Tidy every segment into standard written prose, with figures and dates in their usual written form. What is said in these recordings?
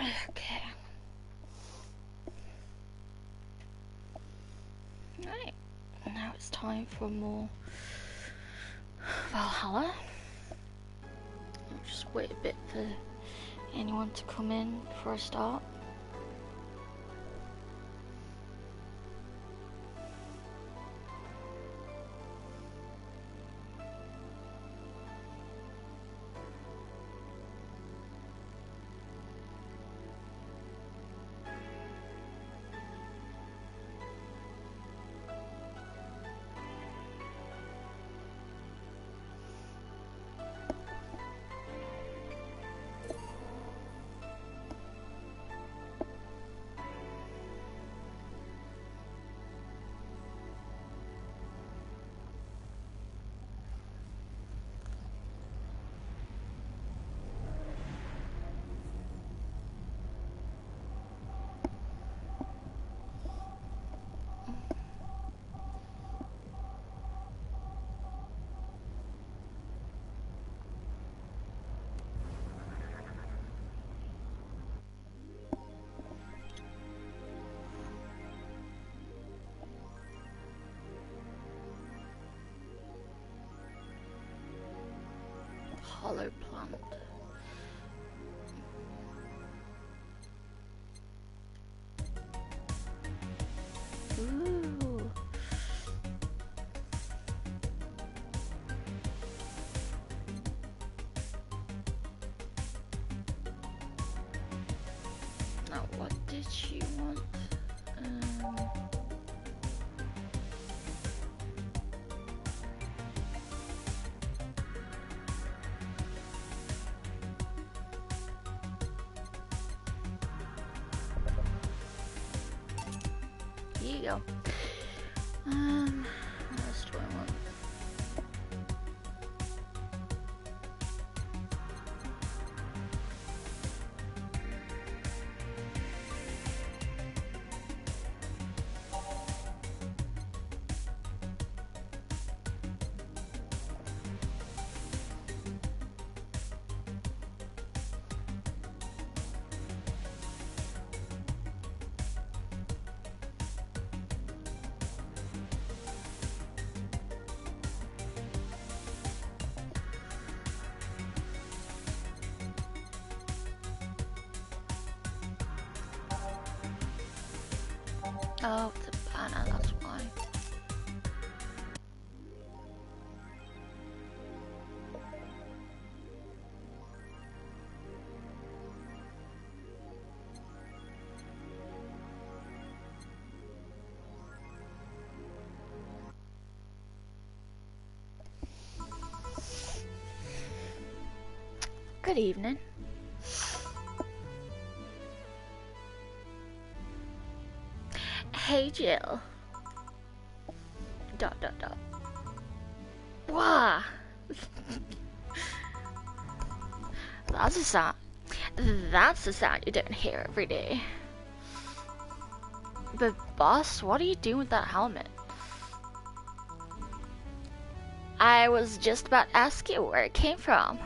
Okay. Right. Now it's time for more Valhalla. I'll just wait a bit for anyone to come in before I start. Hollow plant. Ooh. Now, what did she want? Here you go. What else do I want? Oh, the banner, that's why. Good evening. Hey Jill. Dot dot dot. Wow. That's a sound. That's a sound you don't hear every day. But boss, what are you doing with that helmet? I was just about to ask you where it came from.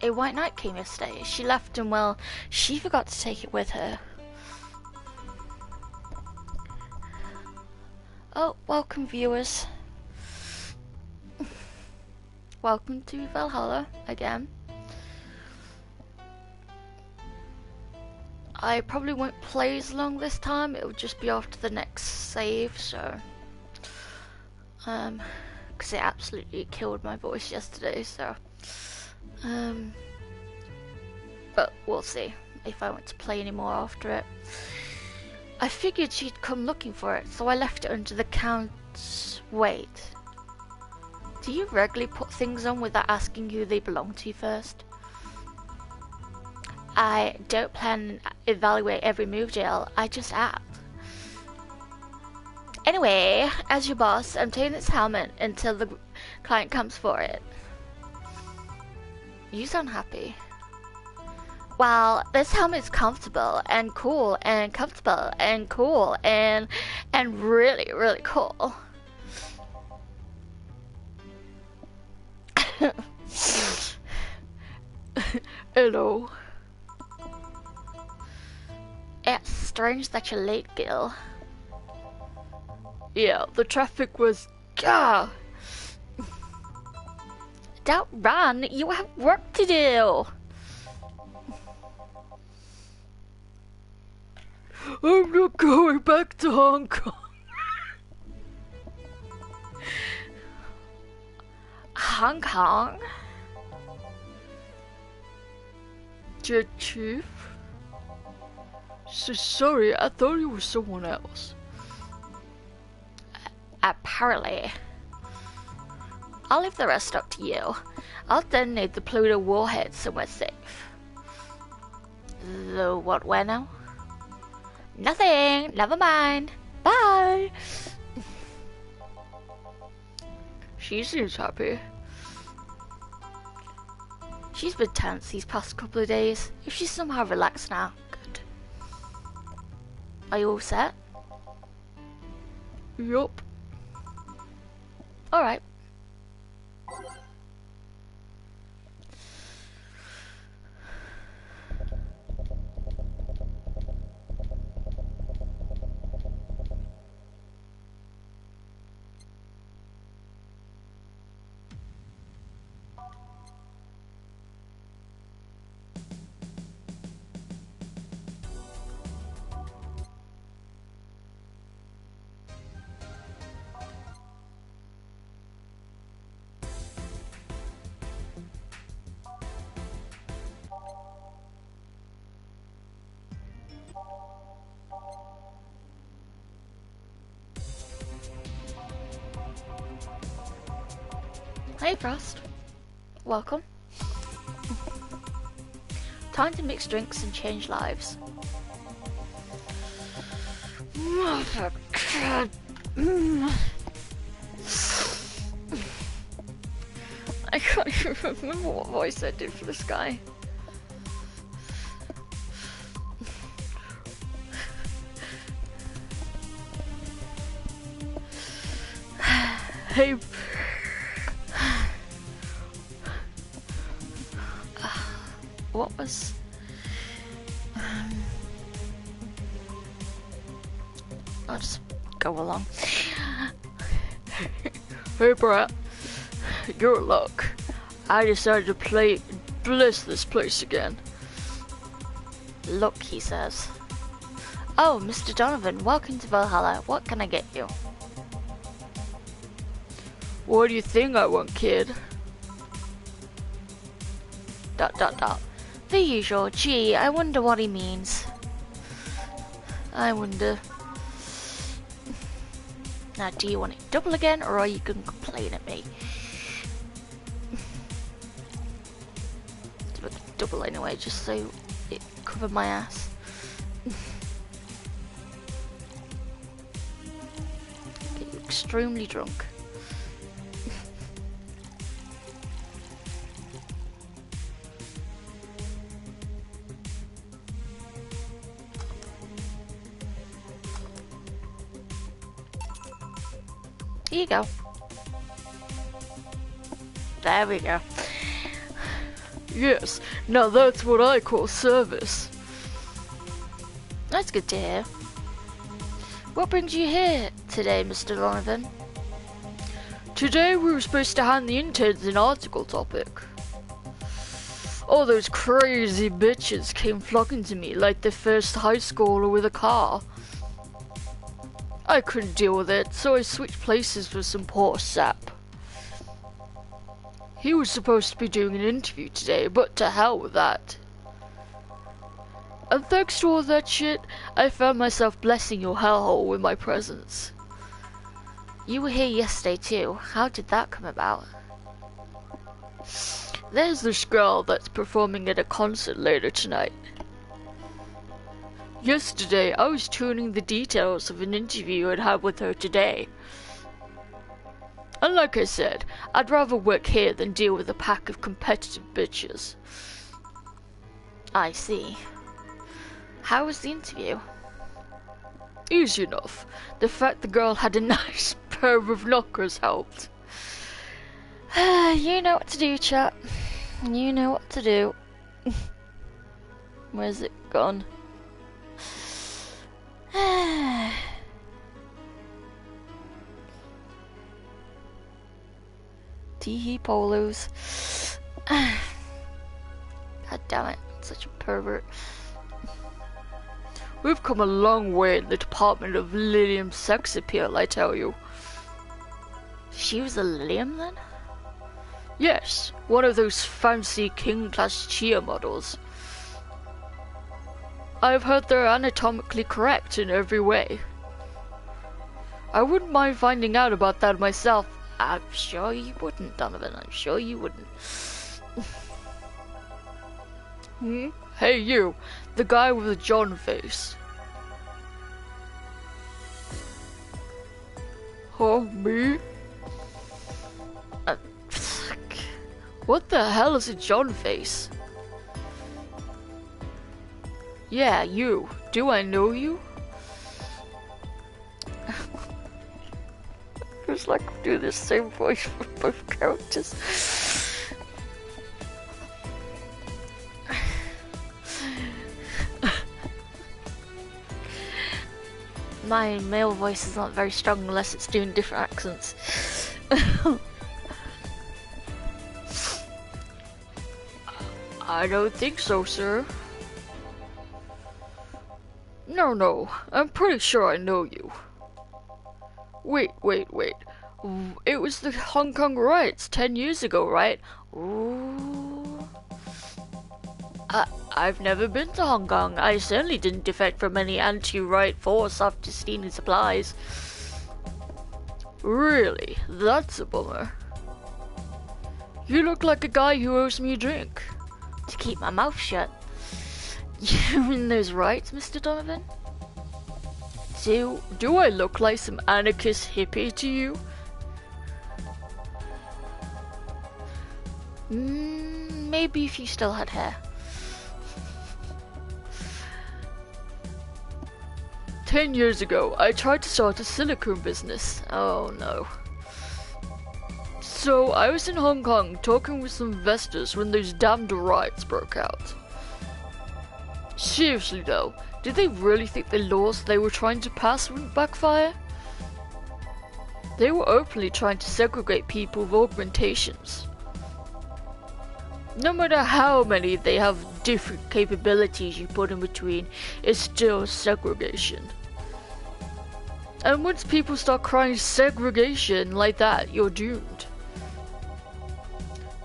A white knight came yesterday. She left and well, she forgot to take it with her. Oh, welcome viewers. Welcome to Valhalla again. I probably won't play as long this time. It'll just be after the next save, so because it absolutely killed my voice yesterday, so but we'll see if I want to play anymore after it. I figured she'd come looking for it, so I left it under the count's weight. Do you regularly put things on without asking who they belong to first? I don't plan to evaluate every move, Jill. I just act. Anyway, as your boss, I'm taking this helmet until the client comes for it. You sound happy. Well, this helmet is comfortable and cool and comfortable and cool and really, really cool. Hello. It's strange that you're late, Gil. Yeah, the traffic was... Gah! Don't run, you have work to do. I'm not going back to Hong Kong. Hong Kong? Chief? So sorry, I thought it was someone else. Apparently. I'll leave the rest up to you. I'll detonate the Pluto warhead somewhere safe. So what, where now? Nothing, never mind. Bye! She seems happy. She's been tense these past couple of days. If she's somehow relaxed now, good. Are you all set? Yup. Alright. Hey Frost. Welcome. Time to mix drinks and change lives. Oh, for God. I can't even remember what voice I did for this guy. Hey. What was... I'll just go along. Hey Brett. Your luck. I decided to bless this place again. Look, he says. Oh, Mr. Donovan, welcome to Valhalla. What can I get you? What do you think I want, kid? ... The usual. Gee, I wonder what he means. I wonder. Now, do you want it double again, or are you going to complain at me? Do it double anyway, just so it covered my ass. Get you extremely drunk. Here you go. There we go. Yes, now that's what I call service. That's good to hear. What brings you here today, Mr. Donovan? Today we were supposed to hand the interns an article topic. All those crazy bitches came flocking to me like the first high schooler with a car. I couldn't deal with it, so I switched places with some poor sap. He was supposed to be doing an interview today, but to hell with that. And thanks to all that shit, I found myself blessing your hellhole with my presence. You were here yesterday too. How did that come about? There's this girl that's performing at a concert later tonight. Yesterday, I was tuning the details of an interview I'd had with her today. And like I said, I'd rather work here than deal with a pack of competitive bitches. I see. How was the interview? Easy enough. The fact the girl had a nice pair of knockers helped. You know what to do, chat. You know what to do. Where's it gone? Teehee polos. God damn it, such a pervert. We've come a long way in the department of Lilium sex appeal, I tell you. She was a Lilium then? Yes, one of those fancy king-class Chia models. I've heard they're anatomically correct in every way. I wouldn't mind finding out about that myself. I'm sure you wouldn't, Donovan. I'm sure you wouldn't. Hmm? Hey you, the guy with the John face. Oh, me? What the hell is a John face? Yeah, you. Do I know you? It's like I do the same voice for both characters. My male voice is not very strong unless it's doing different accents. I don't think so, sir. No, I'm pretty sure I know you. Wait. It was the Hong Kong riots 10 years ago, right? Ooh. I've never been to Hong Kong. I certainly didn't defect from any anti-riot force after stealing supplies. Really? That's a bummer. You look like a guy who owes me a drink. To keep my mouth shut. You in those rights, Mr. Donovan? Do I look like some anarchist hippie to you? Maybe if you still had hair. 10 years ago, I tried to start a silicone business. Oh no. So, I was in Hong Kong talking with some investors when those damned riots broke out. Seriously though, did they really think the laws they were trying to pass wouldn't backfire? They were openly trying to segregate people with augmentations. No matter how many they have different capabilities you put in between, it's still segregation. And once people start crying segregation like that, you're doomed.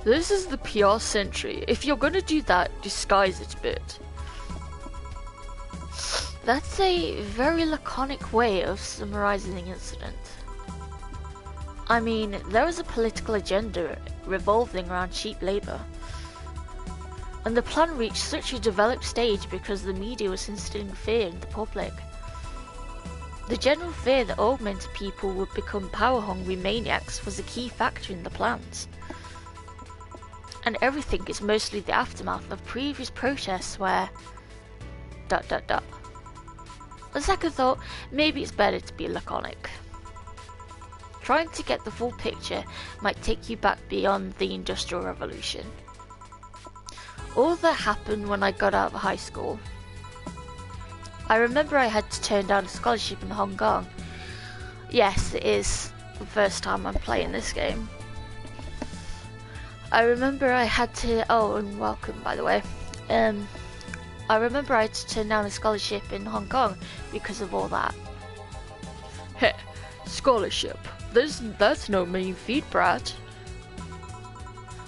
This is the PR century. If you're gonna do that, disguise it a bit. That's a very laconic way of summarizing the incident. I mean, there was a political agenda revolving around cheap labor. And the plan reached such a developed stage because the media was instilling fear in the public. The general fear that augmented people would become power-hungry maniacs was a key factor in the plans. And everything is mostly the aftermath of previous protests where... On second thought, maybe it's better to be laconic. Trying to get the full picture might take you back beyond the Industrial Revolution. All that happened when I got out of high school. I remember I had to turn down a scholarship in Hong Kong. Yes, it is the first time I'm playing this game. I remember I had to... Oh, and welcome, by the way. I remember I had to turn down a scholarship in Hong Kong because of all that. Heh, scholarship. That's no mean feat, brat.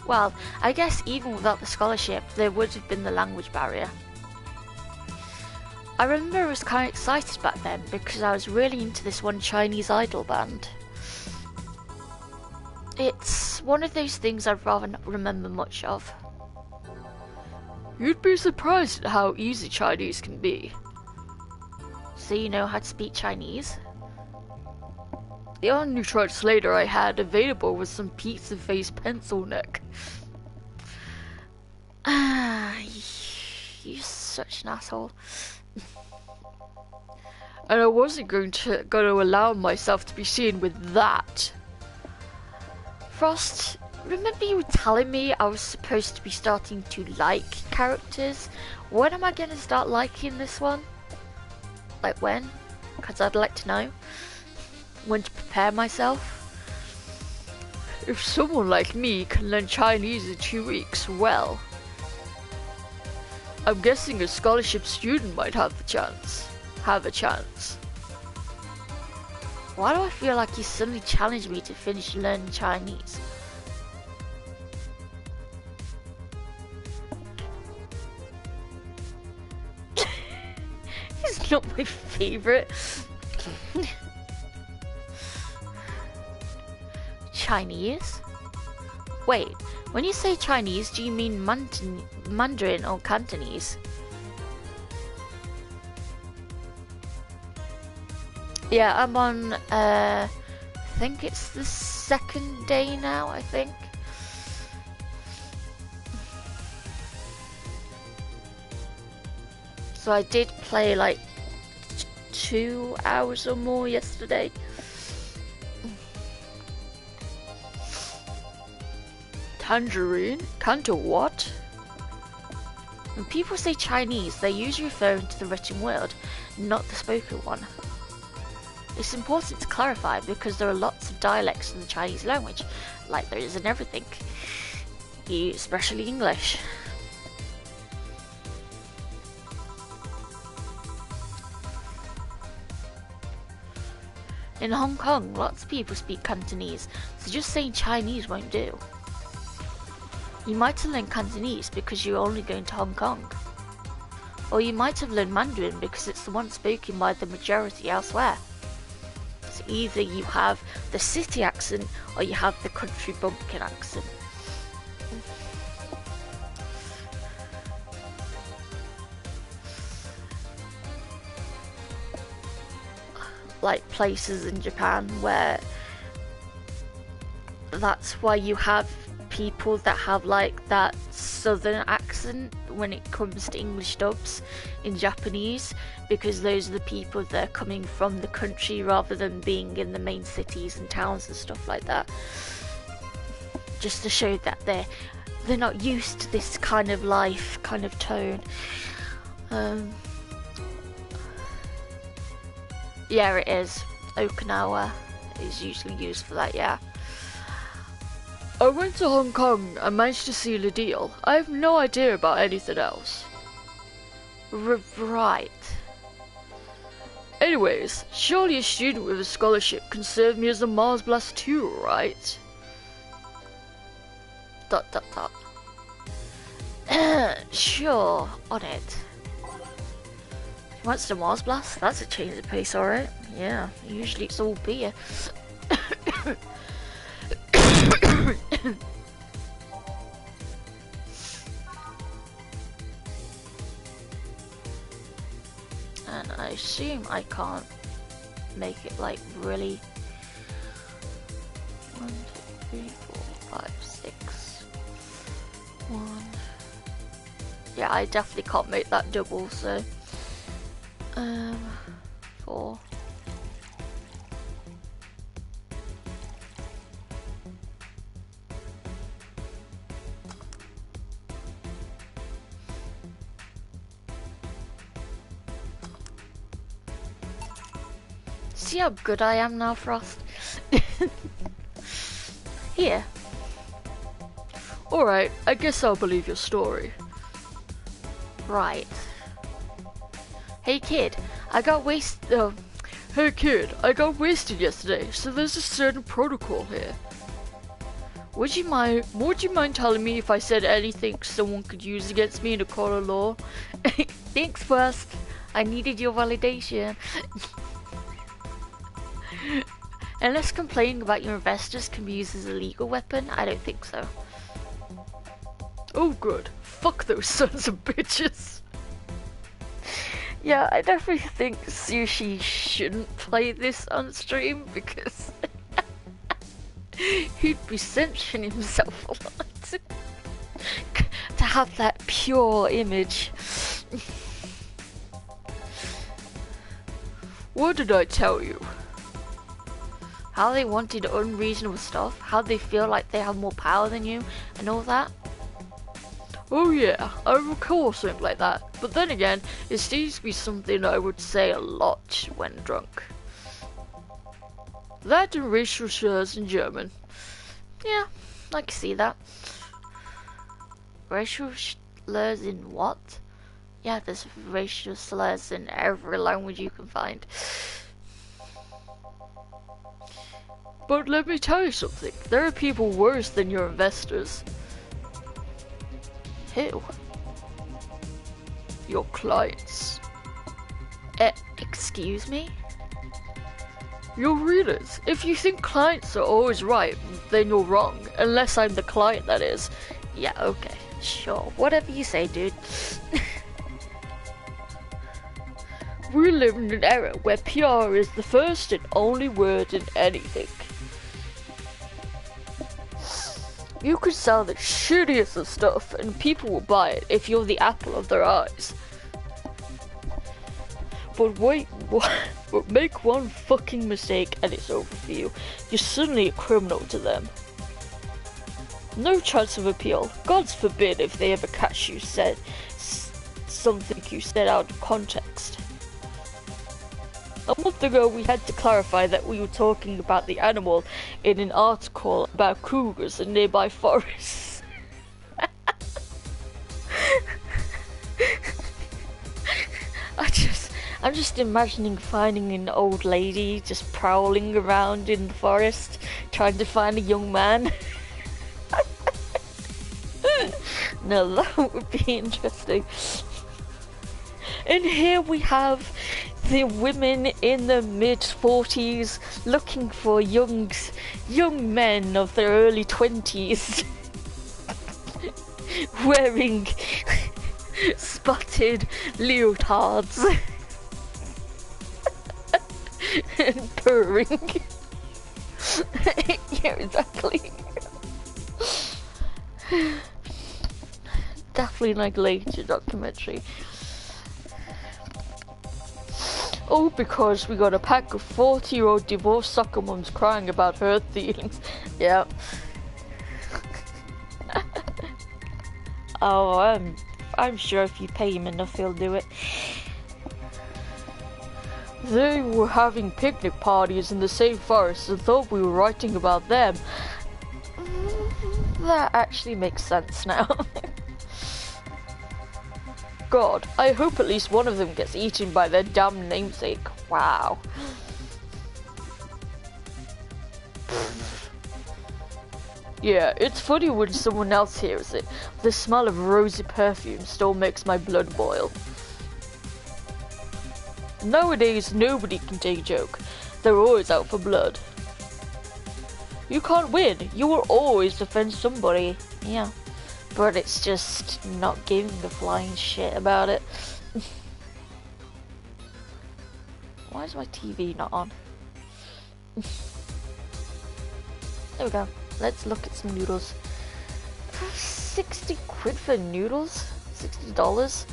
Well, I guess even without the scholarship, there would have been the language barrier. I remember I was kind of excited back then because I was really into this one Chinese idol band. It's one of those things I'd rather not remember much of. You'd be surprised at how easy Chinese can be. So you know how to speak Chinese? The only translator I had available was some pizza-faced pencil neck. You're such an asshole. And I wasn't going to allow myself to be seen with that. Frost, Remember you were telling me I was supposed to be starting to like characters? When am I going to start liking this one? Like when? Because I'd like to know. When to prepare myself. If someone like me can learn Chinese in 2 weeks, well, I'm guessing a scholarship student might have a chance. Why do I feel like you suddenly challenged me to finish learning Chinese? It's not my favorite. Chinese? Wait, when you say Chinese, do you mean Mandarin or Cantonese? Yeah, I'm on, I think it's the second day now, I think. So I did play like 2 hours or more yesterday. Tangerine? Canto what? When people say Chinese, they're usually referring to the written word, not the spoken one. It's important to clarify because there are lots of dialects in the Chinese language, like there is in everything, especially English. In Hong Kong, lots of people speak Cantonese, so just saying Chinese won't do. You might have learned Cantonese because you're only going to Hong Kong. Or you might have learned Mandarin because it's the one spoken by the majority elsewhere. So either you have the city accent or you have the country bumpkin accent. Like places in Japan where that's why you have people that have like that southern accent when it comes to English dubs in Japanese, because those are the people that are coming from the country rather than being in the main cities and towns and stuff like that, just to show that they're not used to this kind of life, kind of tone. Yeah, it is. Okinawa is usually used for that, yeah. I went to Hong Kong and managed to seal a deal. I have no idea about anything else. Right. Anyways, surely a student with a scholarship can serve me as a Mars Blast too, right? ... Sure, on it. Wants the Mars Blast? That's a change of pace, alright. Yeah, usually it's all beer. And I assume I can't make it like really. 1, 2, 3, 4, 5, 6. 1. Yeah, I definitely can't make that double, so 4. See how good I am now, Frost? Here. Alright, I guess I'll believe your story. Right. Hey kid, I got wasted. Hey kid, I got wasted yesterday, so there's a certain protocol here. Would you mind telling me if I said anything someone could use against me in a court of law? Thanks, Frost. I needed your validation. Unless complaining about your investors can be used as a legal weapon, I don't think so. Oh good, fuck those sons of bitches. Yeah, I definitely think Sushi shouldn't play this on stream because he'd be censoring himself a lot to have that pure image. What did I tell you? how they wanted unreasonable stuff, how they feel like they have more power than you, and all that. Oh yeah, I recall something like that, but then again, it seems to be something I would say a lot when drunk. That and racial slurs in German. Yeah, I can see that. Racial slurs in what? Yeah, there's racial slurs in every language you can find. But let me tell you something, there are people worse than your investors. Who? Your clients. Excuse me? Your readers. If you think clients are always right, then you're wrong. Unless I'm the client, that is. Yeah, okay, sure. Whatever you say, dude. We live in an era where PR is the first and only word in anything. You could sell the shittiest of stuff and people will buy it if you're the apple of their eyes. But wait, but make one fucking mistake and it's over for you. You're suddenly a criminal to them. No chance of appeal. God's forbid if they ever catch you said something you said out of context. A month ago we had to clarify that we were talking about the animal in an article about cougars in nearby forests. I'm just imagining finding an old lady just prowling around in the forest trying to find a young man. No, that would be interesting. And here we have the women in the mid-40s looking for young men of their early 20s wearing spotted leotards and purring. Yeah, exactly. Definitely like later documentary. Oh, because we got a pack of 40-year-old divorced soccer moms crying about her feelings. Yeah. Oh, I'm sure if you pay him enough, he'll do it. They were having picnic parties in the same forest and thought we were writing about them. That actually makes sense now. God, I hope at least one of them gets eaten by their damn namesake. Wow. Yeah, it's funny when someone else hears it. The smell of rosy perfume still makes my blood boil. Nowadays, nobody can take a joke. They're always out for blood. You can't win. You will always defend somebody. Yeah. But it's just not giving the flying shit about it. Why is my TV not on? There we go. Let's look at some noodles. 60 quid for noodles? $60?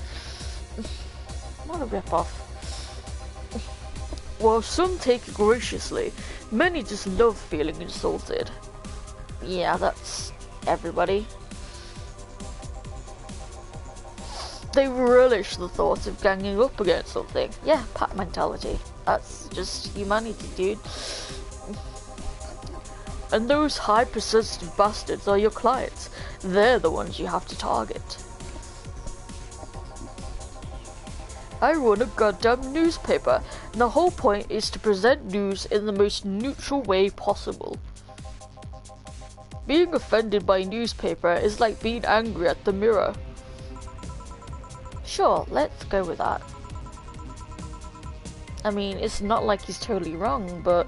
What a rip-off. While some take it graciously, many just love feeling insulted. Yeah, that's everybody. They relish the thought of ganging up against something. Yeah, pack mentality. That's just humanity, dude. And those hypersensitive bastards are your clients. They're the ones you have to target. I run a goddamn newspaper, and the whole point is to present news in the most neutral way possible. Being offended by a newspaper is like being angry at the mirror. Sure, let's go with that. I mean, it's not like he's totally wrong, but...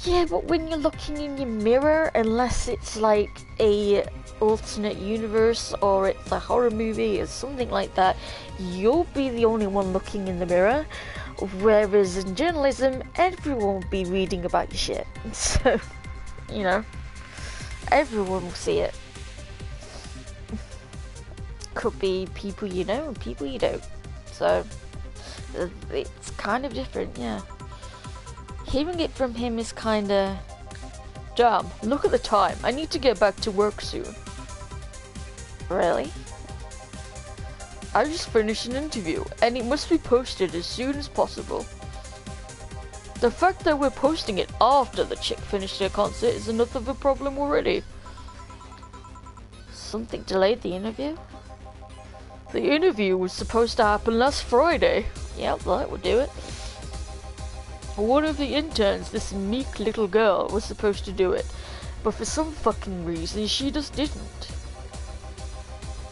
Yeah, but when you're looking in your mirror, unless it's like a alternate universe or it's a horror movie or something like that, you'll be the only one looking in the mirror. Whereas in journalism, everyone will be reading about your shit. So, you know, everyone will see it. Could be people you know and people you don't. So, it's kind of different, yeah. Hearing it from him is kinda... Damn, look at the time. I need to get back to work soon. Really? I just finished an interview, and it must be posted as soon as possible. The fact that we're posting it after the chick finished her concert is enough of a problem already. Something delayed the interview? The interview was supposed to happen last Friday. Yep, that would do it. One of the interns, this meek little girl, was supposed to do it, but for some fucking reason she just didn't.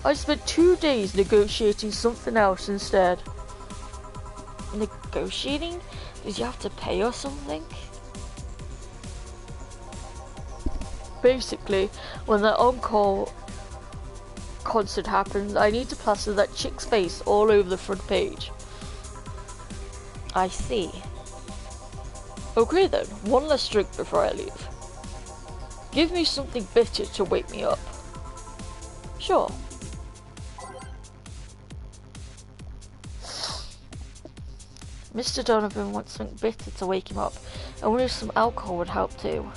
I spent 2 days negotiating something else instead. Negotiating? Did you have to pay or something? Basically, when that encore concert happens, I need to plaster that chick's face all over the front page. I see. Okay then, one last drink before I leave. Give me something bitter to wake me up. Sure. Mr. Donovan wants something bitter to wake him up. I wonder if some alcohol would help too.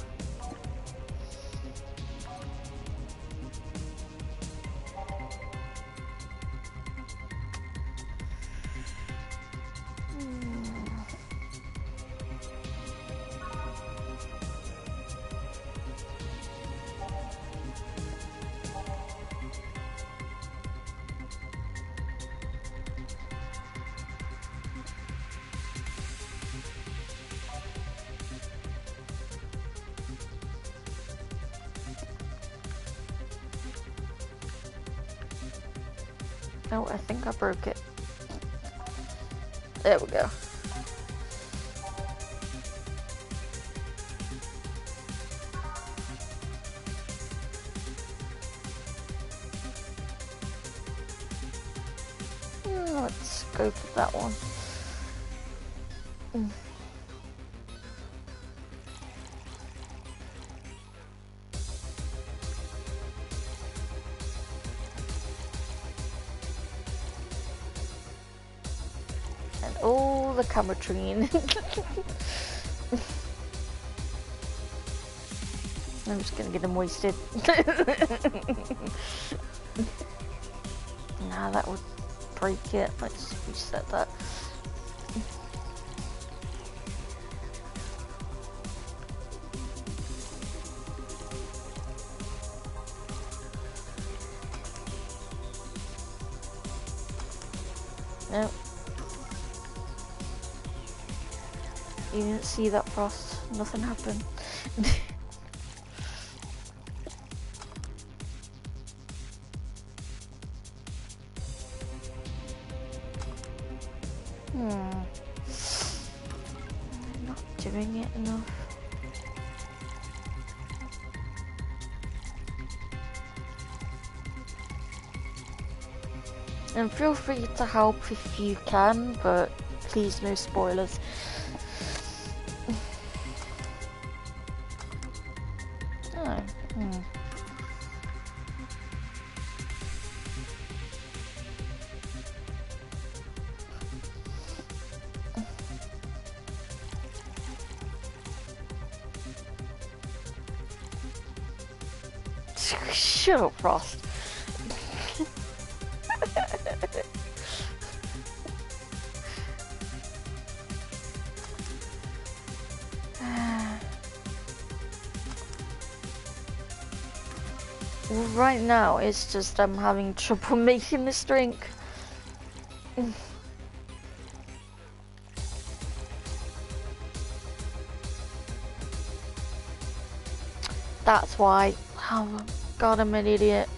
Oh, I think I broke it. There we go. Let's go for that one. Oh, the camera train. I'm just gonna get them wasted. Nah, that would break it. Let's reset that. Nope. You didn't see that, Frost. Nothing happened. Not doing it enough. And feel free to help if you can, but please no spoilers. Shut up, Frost. Well, right now it's just I'm having trouble making this drink. That's why. Oh god, I'm an idiot.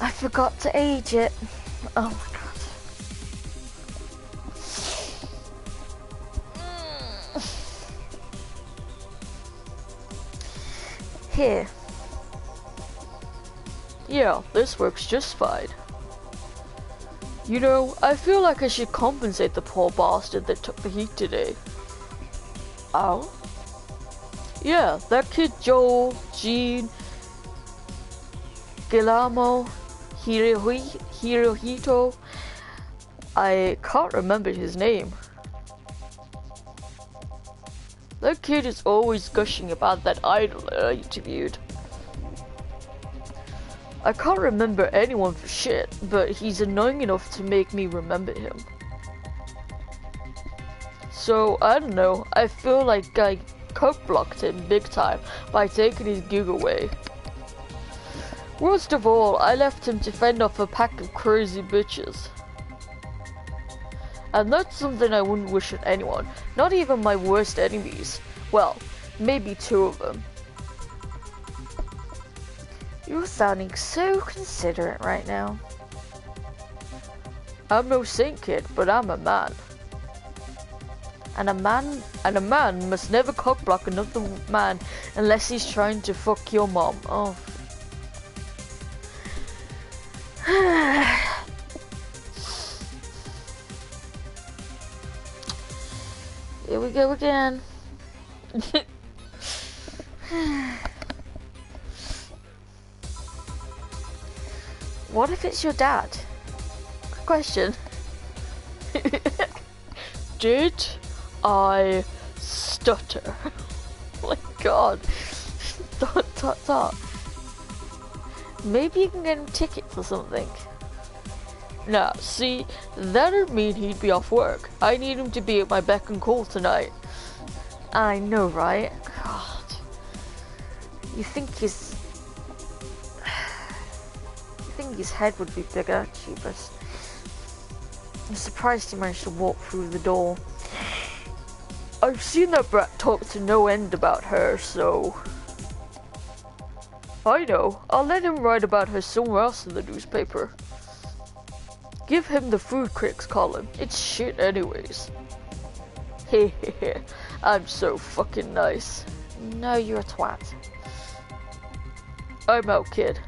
I forgot to age it. Oh my god. Here. Yeah, this works just fine. You know, I feel like I should compensate the poor bastard that took the heat today. Oh? Yeah, that kid Joel, Gene, Guillermo, Hirohito. I can't remember his name. That kid is always gushing about that idol I interviewed. I can't remember anyone for shit, but he's annoying enough to make me remember him. So, I don't know, I feel like I cock-blocked him big time by taking his gig away. Worst of all, I left him to fend off a pack of crazy bitches. And that's something I wouldn't wish on anyone, not even my worst enemies. Well, maybe 2 of them. You're sounding so considerate right now. I'm no saint, kid, but I'm a man. And a man must never cockblock another man unless he's trying to fuck your mom. Oh. Here we go again. What if it's your dad? Good question. Did I stutter? Oh my god. Dot. Maybe you can get him tickets or something. Nah, see, that'd mean he'd be off work. I need him to be at my beck and call tonight. I know, right? God. You think his head would be bigger? Jeepers. I'm surprised he managed to walk through the door. I've seen that brat talk to no end about her, so... I know. I'll let him write about her somewhere else in the newspaper. Give him the food critics column. It's shit anyways. Hehehe. I'm so fucking nice. No, you're a twat. I'm out, kid.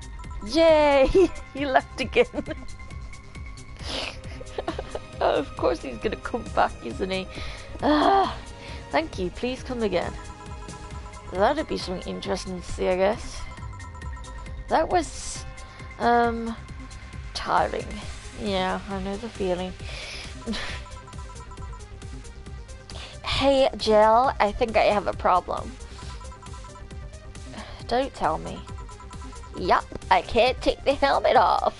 Yay! He left again. Of course he's gonna come back, isn't he? Thank you. Please come again. That'd be something interesting to see, I guess. That was, tiring. Yeah, I know the feeling. Hey, Jill, I think I have a problem. Don't tell me. Yup, I can't take the helmet off.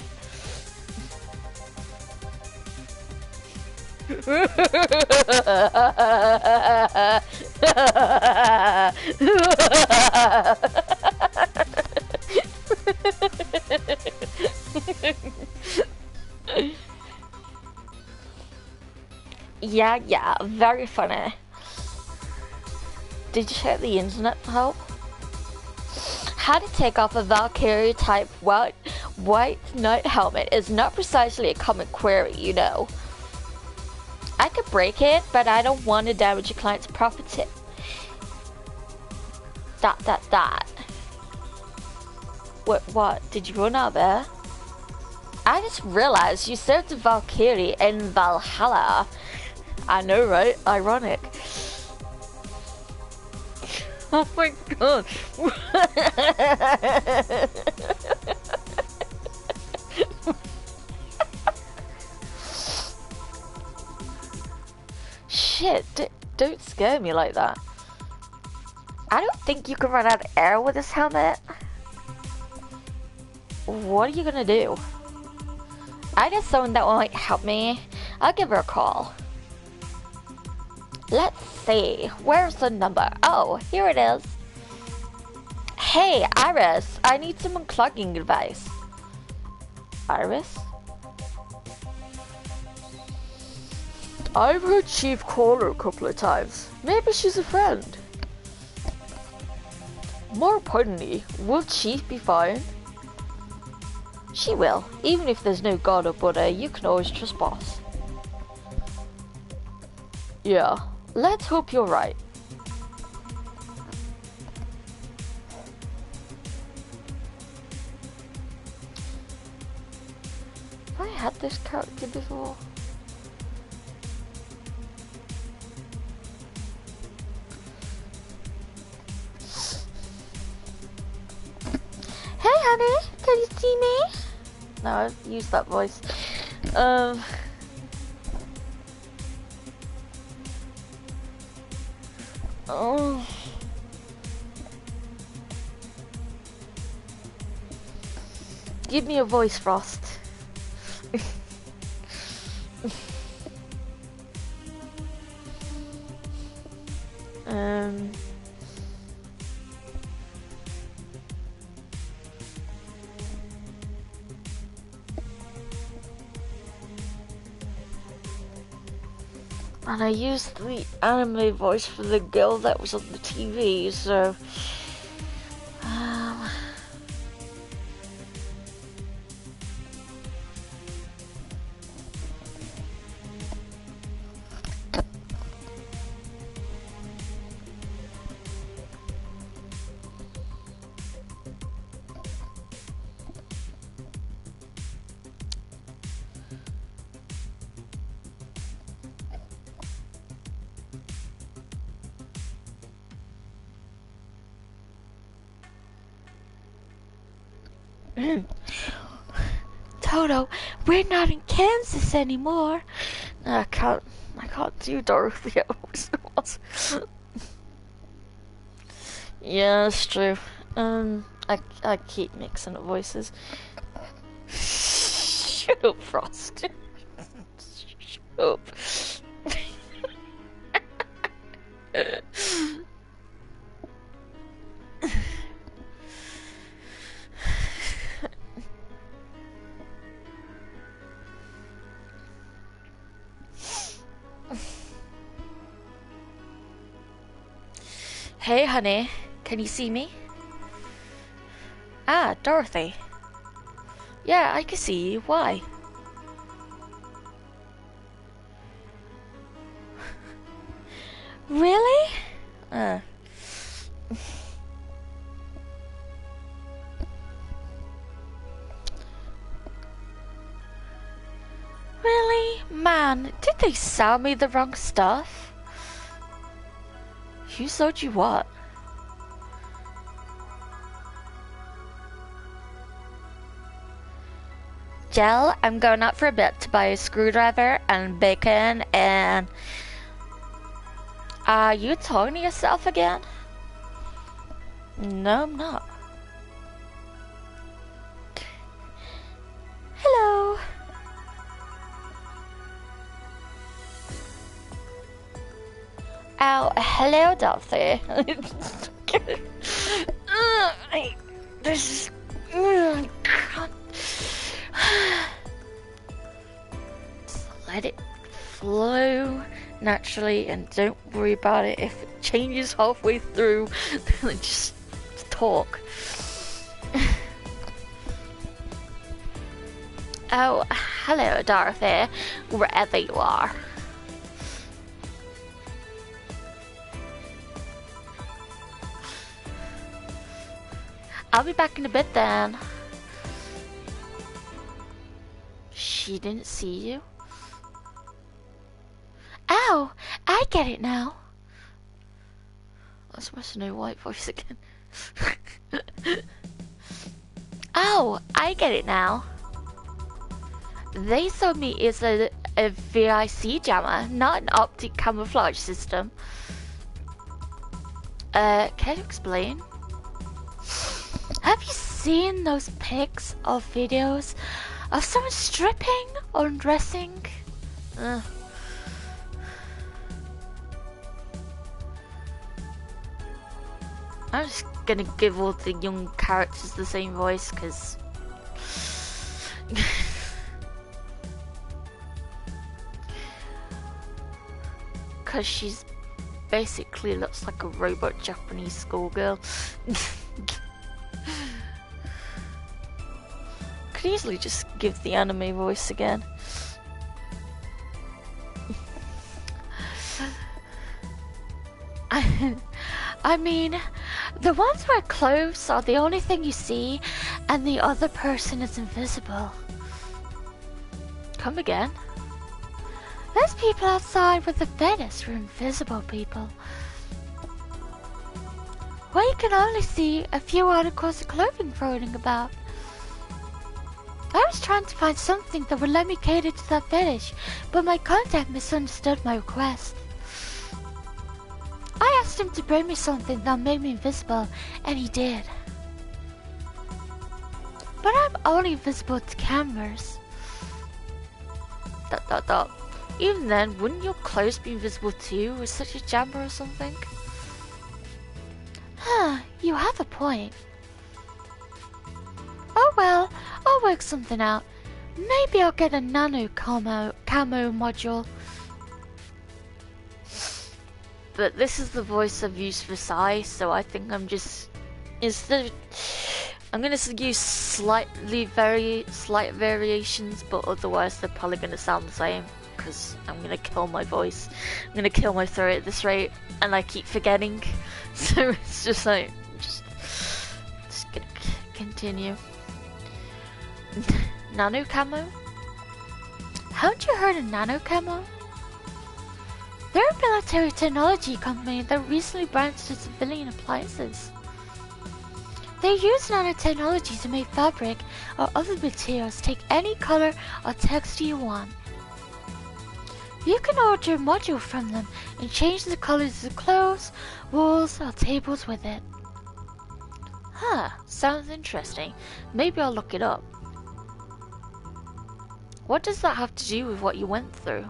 Yeah, very funny. Did you check the internet for help? How to take off a Valkyrie type white knight helmet is not precisely a common query, you know. I could break it, but I don't want to damage a client's property. ... What? Did you run out there? I just realized you served a Valkyrie in Valhalla. I know, right? Ironic. Oh my god. Shit, don't scare me like that. I don't think you can run out of air with this helmet. What are you gonna do? I know someone that might help me. I'll give her a call. Let's see, where's the number? Oh, here it is. Hey, Iris, I need some unclogging advice. Iris? I've heard Chief call her a couple of times. Maybe she's a friend. More importantly, will Chief be fine? She will. Even if there's no God or Buddha, you can always trust Boss. Yeah, let's hope you're right. Have I had this character before? Hey honey, can you see me? No, I've used that voice. Oh. Give me a voice, Frost. And I used the anime voice for the girl that was on the TV, so... Toto, we're not in Kansas anymore. I can't do Dorothy. Yeah, that's true. I keep mixing up voices. Shut up, Frost. Shut up. Hey, honey, can you see me? Ah, Dorothy. Yeah, I can see you. Why? Really? Really? Man, did they sell me the wrong stuff? Who sold you what? Jill, I'm going out for a bit to buy a screwdriver and bacon and... Are you talking to yourself again? No, I'm not. Hello. Oh, hello, Dorothy. This is... Just let it flow naturally and don't worry about it. If it changes halfway through, then just talk. Oh, hello, Dorothy, wherever you are. I'll be back in a bit then. She didn't see you? Oh, I get it now. That's my Snow White voice again. Oh, I get it now. They sold me as a VIC jammer, not an optic camouflage system. Can you explain? Have you seen those pics or videos of someone stripping or undressing? I'm just gonna give all the young characters the same voice, cause she's basically looks like a robot Japanese schoolgirl. Could easily just give the anime voice again. I mean, the ones where clothes are the only thing you see and the other person is invisible. Come again. Those people outside with the fetish were invisible people. Where you can only see a few articles of clothing floating about. I was trying to find something that would let me cater to that fetish, but my contact misunderstood my request. I asked him to bring me something that made me invisible, and he did. But I'm only invisible to cameras. Even then, wouldn't your clothes be invisible too with such a jumper or something? Huh, you have a point. Oh well, I'll work something out. Maybe I'll get a nano camo module. But this is the voice I've used for Sai, so I think I'm just... I'm gonna use slight variations, but otherwise they're probably gonna sound the same, because I'm gonna kill my voice. I'm gonna kill my throat at this rate, and I keep forgetting. So it's just like, just gonna continue. Nano camo? Haven't you heard of nano camo? They're a military technology company that recently branched to civilian appliances. They use nanotechnology to make fabric or other materials take any color or texture you want. You can order a module from them and change the colors of clothes, walls, or tables with it. Huh, sounds interesting. Maybe I'll look it up. What does that have to do with what you went through?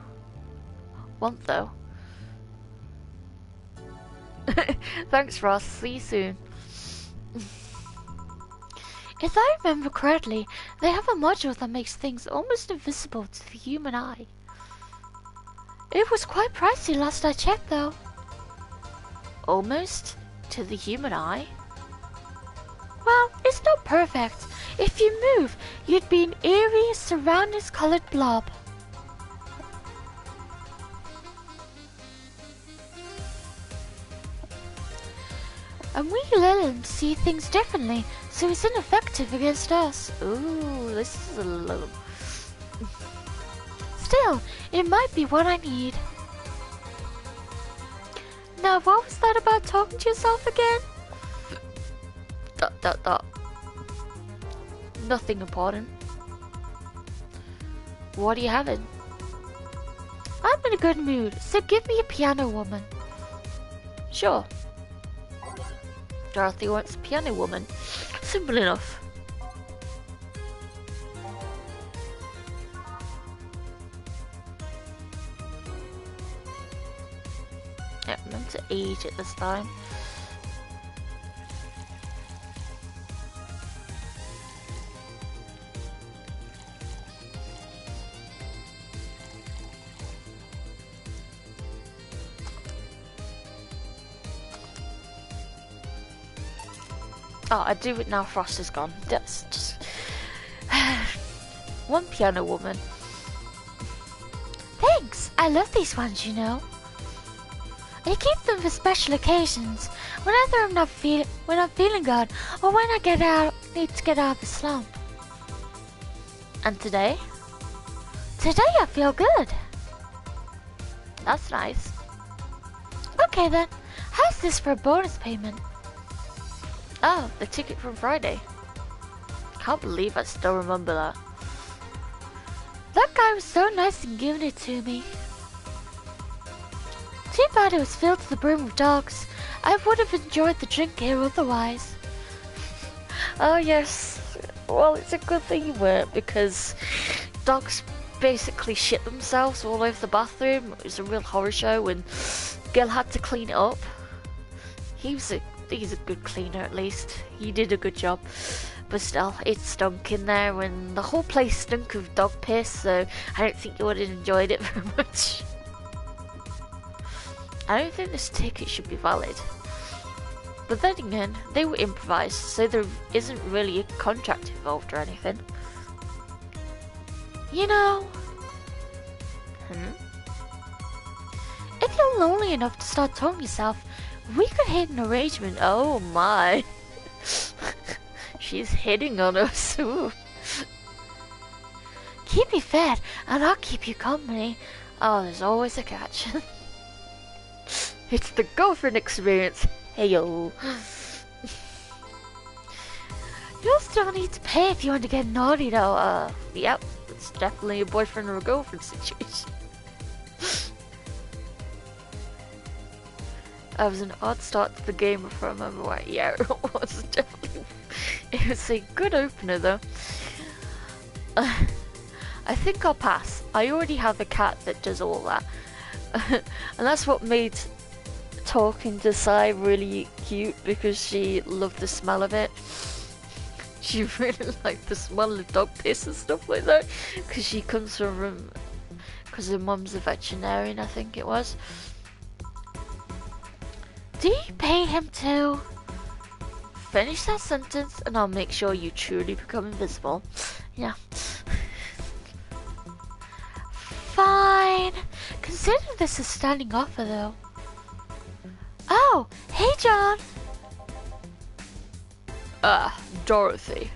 Want though? Thanks, Ross. See you soon. If I remember correctly, they have a module that makes things almost invisible to the human eye. It was quite pricey last I checked though. Almost? To the human eye? Well, it's not perfect. If you move, you'd be an eerie, surroundings-colored blob. And we Lillians see things differently, so it's ineffective against us. Ooh, this is a little... Still, it might be what I need. Now, what was that about talking to yourself again? Nothing important. What are you having? I'm in a good mood, so give me a piano woman. Sure. Dorothy wants a piano woman. Simple enough. Yeah, I meant to age it this time. Oh, I do it now Frost is gone. That's just... One piano woman. Thanks! I love these ones, you know. I keep them for special occasions, whenever I'm not feeling good, or when I need to get out of the slump. And today? Today I feel good. That's nice. Okay then, how's this for a bonus payment? Oh, the ticket from Friday. Can't believe I still remember that. That guy was so nice in giving it to me. Too bad it was filled to the brim with dogs. I would have enjoyed the drink here otherwise. Oh yes. Well, it's a good thing you weren't, because dogs basically shit themselves all over the bathroom. It was a real horror show and Gil had to clean it up. He's a good cleaner at least. He did a good job. But still, it stunk in there and the whole place stunk of dog piss, so I don't think you would have enjoyed it very much. I don't think this ticket should be valid. But then again, they were improvised, so there isn't really a contract involved or anything. You know... If you're lonely enough to start talking to yourself, we could hit an arrangement. Oh my. She's hitting on us. Ooh. Keep me fed, and I'll keep you company. Oh, there's always a catch. It's the girlfriend experience. Heyo. You'll still need to pay if you want to get naughty though. Yep. It's definitely a boyfriend or a girlfriend situation. That was an odd start to the game, if I remember right. Yeah, it was definitely. It was a good opener, though. I think I'll pass. I already have a cat that does all that. And that's what made talking to Sai really cute, because she loved the smell of it. She really liked the smell of dog piss and stuff like that, because she comes from, because her mum's a veterinarian, I think it was. Do you pay him to? Finish that sentence and I'll make sure you truly become invisible. Yeah. Fine. Consider this a standing offer though. Oh, hey John. Dorothy.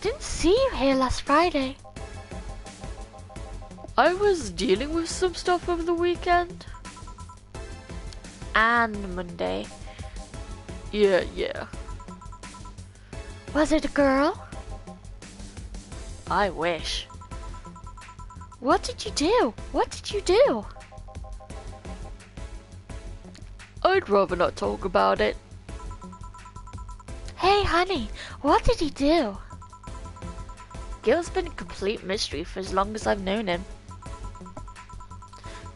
Didn't see you here last Friday. I was dealing with some stuff over the weekend. And Monday. Yeah. Was it a girl? I wish. What did you do? What did you do? I'd rather not talk about it. Hey honey, what did he do? Gil's been a complete mystery for as long as I've known him.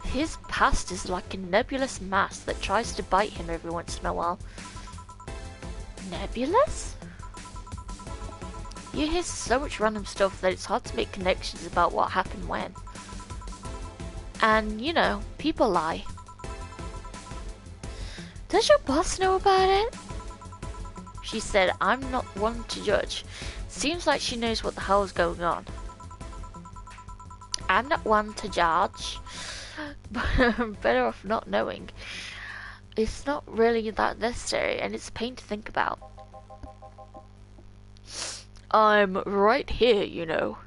His past is like a nebulous mass that tries to bite him every once in a while. Nebulous? You hear so much random stuff that it's hard to make connections about what happened when. And, you know, people lie. Does your boss know about it? She said, I'm not one to judge. Seems like she knows what the hell's going on. I'm not one to judge. But I'm better off not knowing. It's not really that necessary, and it's a pain to think about. I'm right here, you know.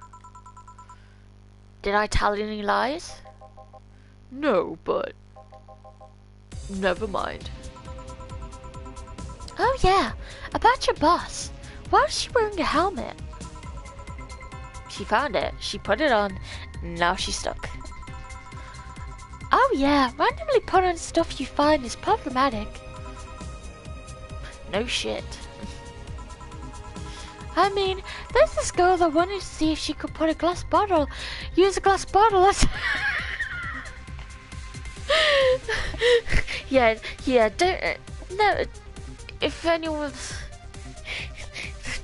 Did I tell any lies? No, but never mind. Oh yeah, about your boss. Why was she wearing a helmet? She found it, she put it on, now she's stuck. Oh yeah, randomly put on stuff you find is problematic. No shit. I mean, there's this girl that wanted to see if she could use a glass bottle as... yeah, no, if anyone's...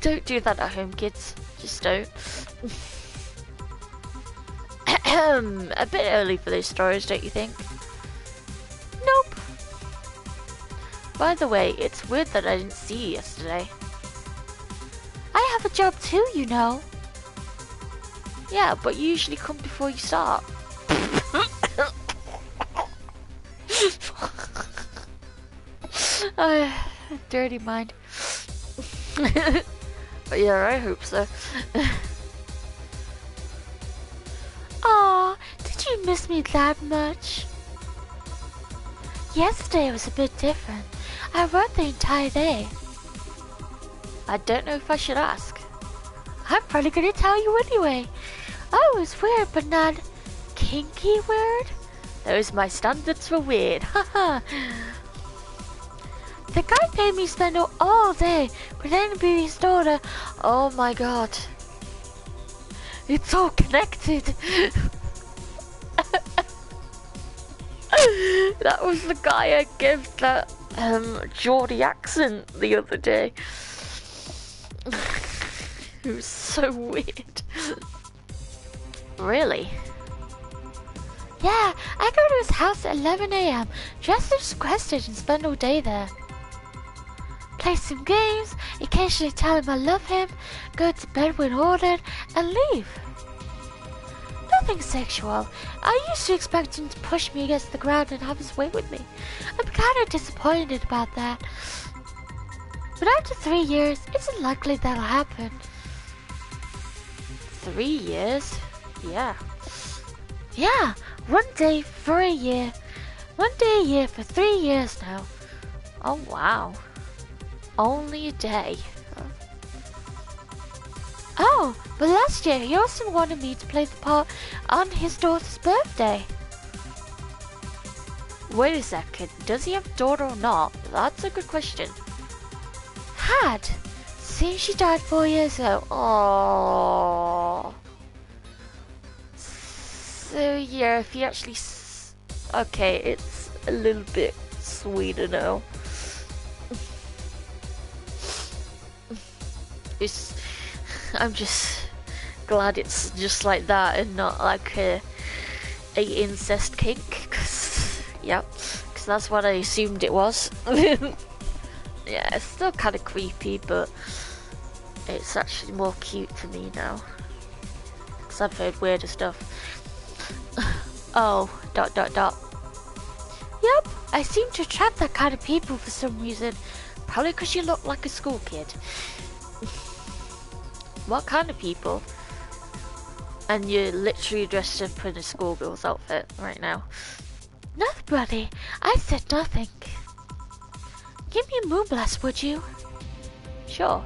Don't do that at home, kids. Just don't. A bit early for those stories, don't you think? Nope. By the way, it's weird that I didn't see you yesterday. I have a job too, you know. Yeah, but you usually come before you start. Dirty mind. Yeah, I hope so. Aw, did you miss me that much? Yesterday was a bit different. I wrote the entire day. I don't know if I should ask. I'm probably gonna tell you anyway. Oh, it was weird, but not kinky weird. Those are my standards for weird, haha. The guy made me spend all day pretending to be his daughter. Oh my god. It's all connected. That was the guy I gave that Geordie accent the other day. It was so weird. Really? Yeah, I go to his house at 11 AM, dressed as requested and spend all day there. Play some games, occasionally tell him I love him, go to bed when ordered, and leave. Nothing sexual. I used to expect him to push me against the ground and have his way with me. I'm kind of disappointed about that. But after 3 years, it's unlikely that'll happen. 3 years? Yeah. Yeah, 1 day for a year. 1 day a year for 3 years now. Oh wow. Only a day. Oh, but last year he also wanted me to play the part on his daughter's birthday. Wait a second, does he have a daughter or not? That's a good question. Had. Since she died 4 years ago. Oh. So yeah, if he actually... Okay, it's a little bit sweeter now. I'm just glad it's just like that and not like a incest kink, cause that's what I assumed it was. Yeah, it's still kind of creepy, but it's actually more cute for me now, cause I've heard weirder stuff. Oh, ... Yep, I seem to attract that kind of people for some reason. Probably because you look like a school kid. What kind of people? And you're literally dressed up in a schoolgirl's outfit right now. Nobody. I said nothing. Give me a moonblast, would you? Sure.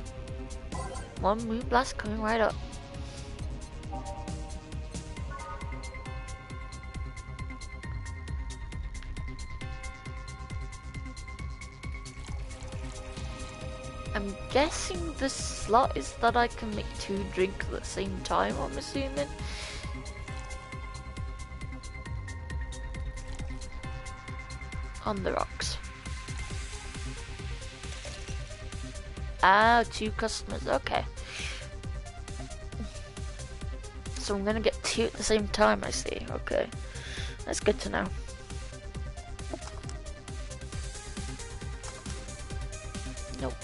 One moonblast coming right up. I'm guessing the slot is that I can make 2 drinks at the same time, I'm assuming. On the rocks. Ah, 2 customers, okay. So I'm gonna get 2 at the same time, I see, okay. That's good to know. Nope.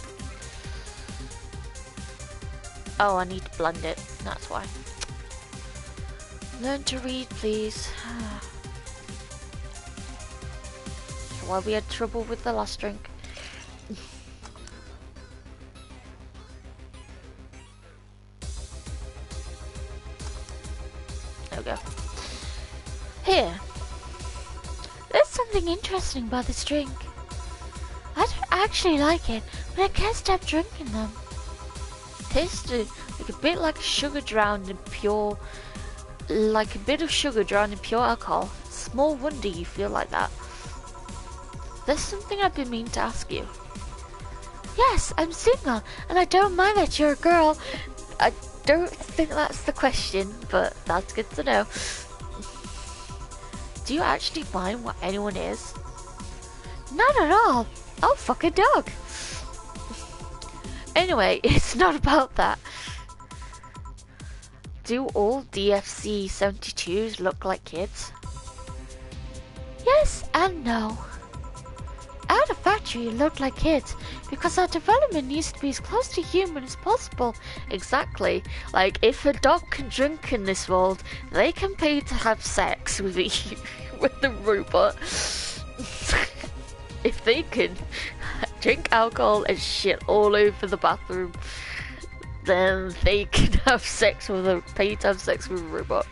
Oh, I need to blend it, that's why. Learn to read, please. Why we had trouble with the last drink. There we go. Here. There's something interesting about this drink. I don't actually like it, but I can't stop drinking them. Tasted like a bit like sugar drowned in pure, like a bit of sugar drowned in pure alcohol. Small wonder you feel like that. There's something I've been meaning to ask you. Yes, I'm single, and I don't mind that you're a girl. I don't think that's the question, but that's good to know. Do you actually mind what anyone is? Not at all. I'll fuck a dog. Anyway, it's not about that. Do all DFC 72s look like kids? Yes and no. At a factory, you look like kids because our development needs to be as close to human as possible. Exactly. Like, if a dog can drink in this world, they can pay to have sex with the robot. If they can drink alcohol and shit all over the bathroom, then they can have sex with pay to have sex with a robot.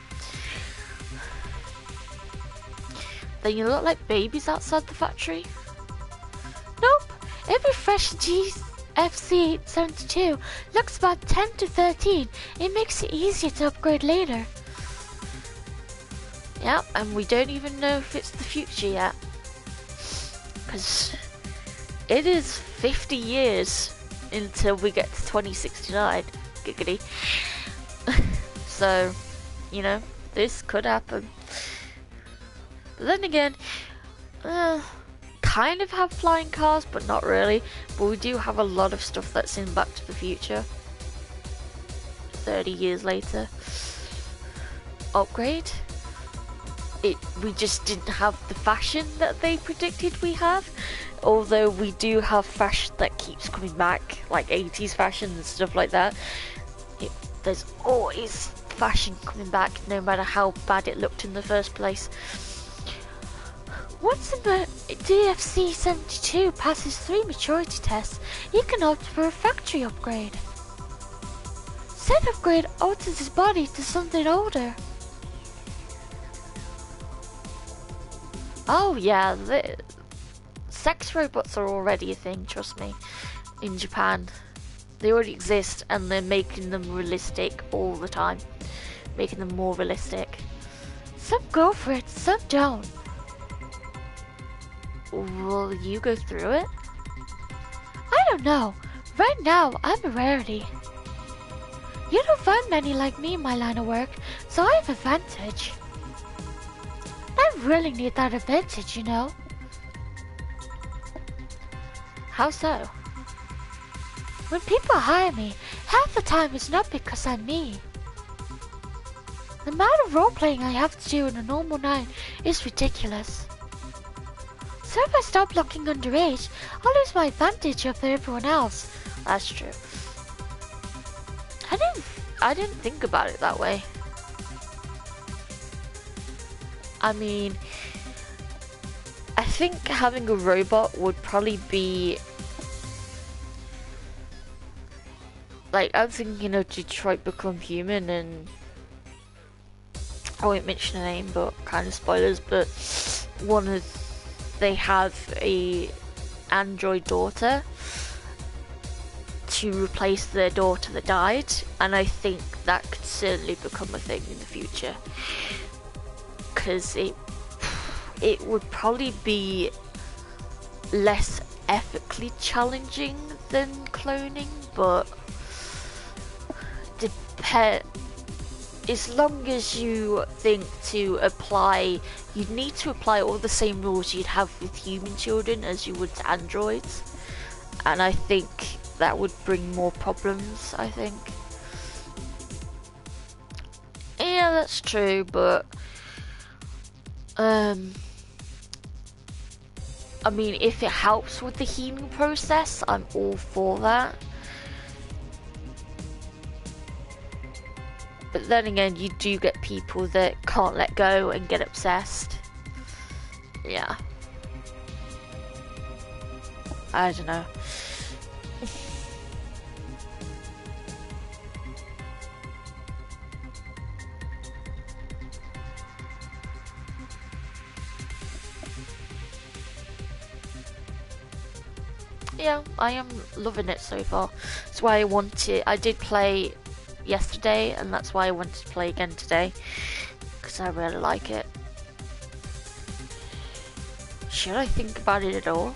Then you look like babies outside the factory. Nope, every fresh GFC 72 looks about 10 to 13. It makes it easier to upgrade later. Yep, and we don't even know if it's the future yet. Because it is 50 years until we get to 2069. Giggity. So, you know, this could happen. But then again, kind of have flying cars, but not really. But we do have a lot of stuff that's in Back to the Future. 30 years later. Upgrade. We just didn't have the fashion that they predicted we have. Although we do have fashion that keeps coming back, like 80s fashion and stuff like that. There's always fashion coming back, no matter how bad it looked in the first place. Once the DFC 72 passes 3 maturity tests, you can opt for a factory upgrade. Said upgrade alters his body to something older. Oh yeah, sex robots are already a thing, trust me, in Japan. They already exist and they're making them realistic all the time. Making them more realistic. Some go for it, some don't. Will you go through it? I don't know. Right now, I'm a rarity. You don't find many like me in my line of work, so I have advantage. I really need that advantage, you know. How so? When people hire me, half the time it's not because I'm me. The amount of role-playing I have to do in a normal night is ridiculous. So if I stop looking underage, I'll lose my advantage over everyone else. That's true. I didn't think about it that way. I mean, I think having a robot would probably be like, I'm thinking of Detroit Become Human, and I won't mention the name, but kind of spoilers, but they have a android daughter to replace their daughter that died, and I think that could certainly become a thing in the future, because it would probably be less ethically challenging than cloning, but as long as you think to apply, you'd need to apply all the same rules you'd have with human children as you would to androids, and I think that would bring more problems, I think. Yeah, that's true, but I mean, if it helps with the healing process, I'm all for that. But then again, you do get people that can't let go and get obsessed. Yeah. I don't know. Yeah, I am loving it so far. That's why I did play yesterday, and that's why I wanted to play again today, because I really like it. Should I think about it at all?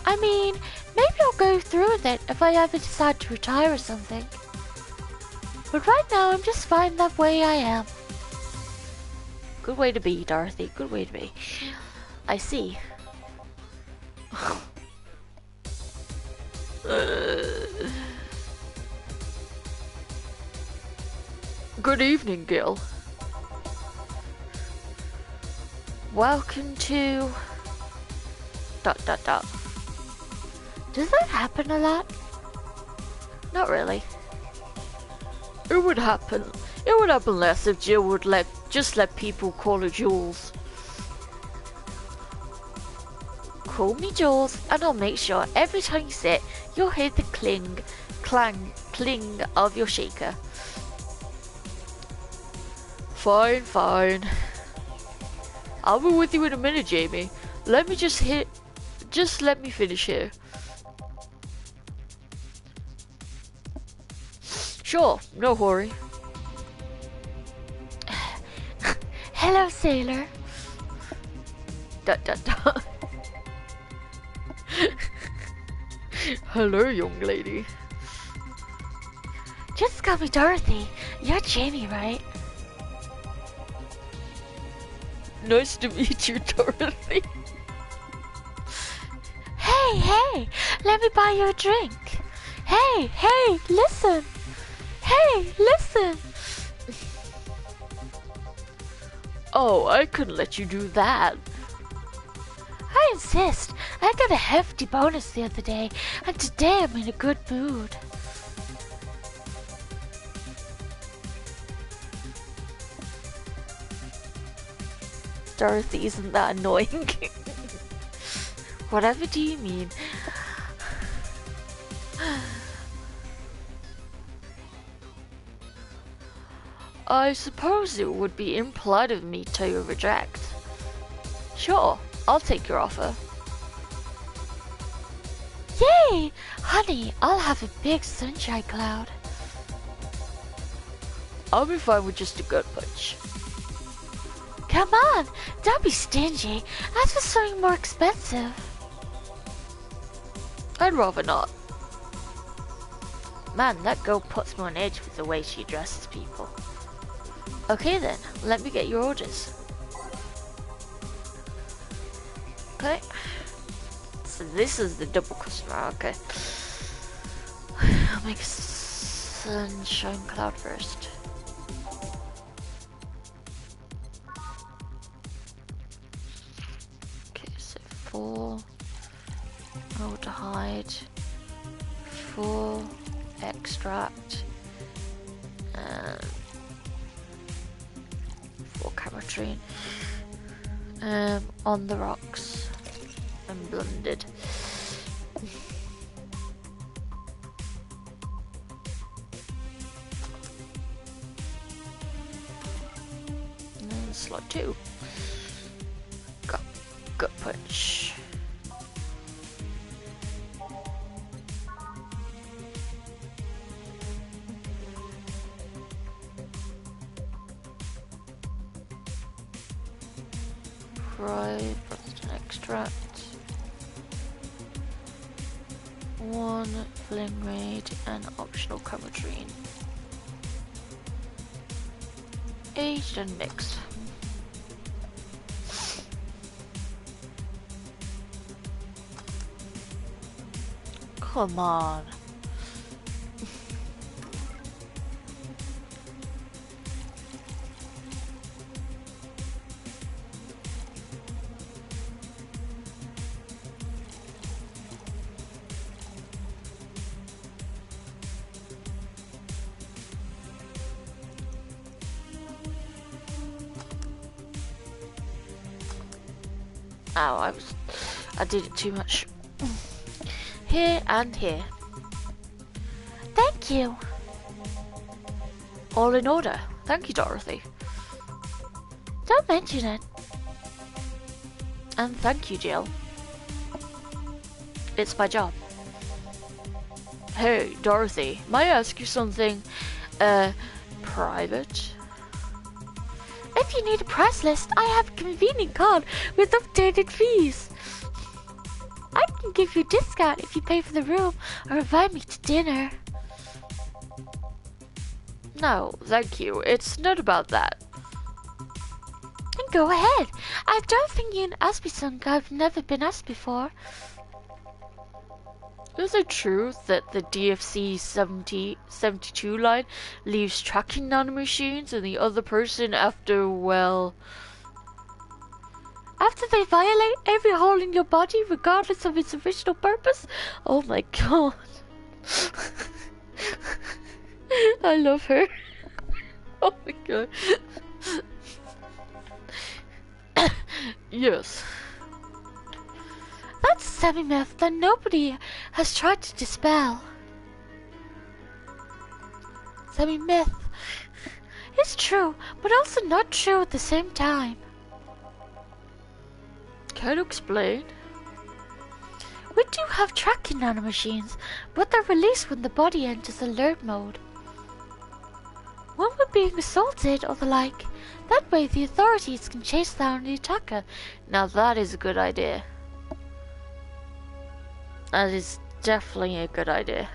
I mean, maybe I'll go through with it if I ever decide to retire or something. But right now, I'm just fine that way I am. Good way to be, Dorothy. Good way to be. I see. Good evening, Gil. Welcome to... ... Does that happen a lot? Not really. It would happen. It would happen less if Jill would just let people call her Jules. Call me Jules, and I'll make sure every time you sit, you'll hear the cling of your shaker. Fine, fine. I'll be with you in a minute, Jamie. Let me just let me finish here. Sure, no hurry. Hello, sailor. ... Hello, young lady. Just call me Dorothy. You're Jamie, right? Nice to meet you, Dorothy. Hey, let me buy you a drink. Hey, listen. Hey, listen. Oh, I couldn't let you do that. I insist. I got a hefty bonus the other day, and today I'm in a good mood. Dorothy, isn't that annoying? Whatever do you mean? I suppose it would be impolite of me to reject. Sure, I'll take your offer. Yay! Honey, I'll have a big sunshine cloud. I'll be fine with just a gut punch. Come on, don't be stingy. Ask for something more expensive. I'd rather not. Man, that girl puts me on edge with the way she addresses people. Okay then, let me get your orders. Okay. So this is the double customer, okay. I'll make a sunshine cloud first. Okay, so 4 aldehyde, 4 extract, and 4 cametrine. On the rocks and blended. And then slot 2. Gut punch. Boston extract. 1 fling raid and optional cametrine. Aged and mixed. Come on. Ow, I did it too much. Here and here. Thank you. All in order. Thank you, Dorothy. Don't mention it. And thank you, Jill. It's my job. Hey, Dorothy, may I ask you something, private? If you need a price list, I have a convenient card with updated fees. I can give you a discount if you pay for the room or invite me to dinner. No, thank you. It's not about that. Then go ahead. I don't think you can ask me something I've never been asked before. Is it true that the DFC 72 line leaves tracking nanomachines and the other person after, well... After they violate every hole in your body regardless of its original purpose? Oh my god. I love her. Oh my god. Yes. That's a semi-myth that nobody has tried to dispel. Semi-myth. It's true, but also not true at the same time. Can you explain? We do have tracking nanomachines, but they're released when the body enters alert mode. When we're being assaulted or the like, that way the authorities can chase down the attacker. Now that is a good idea. That is definitely a good idea.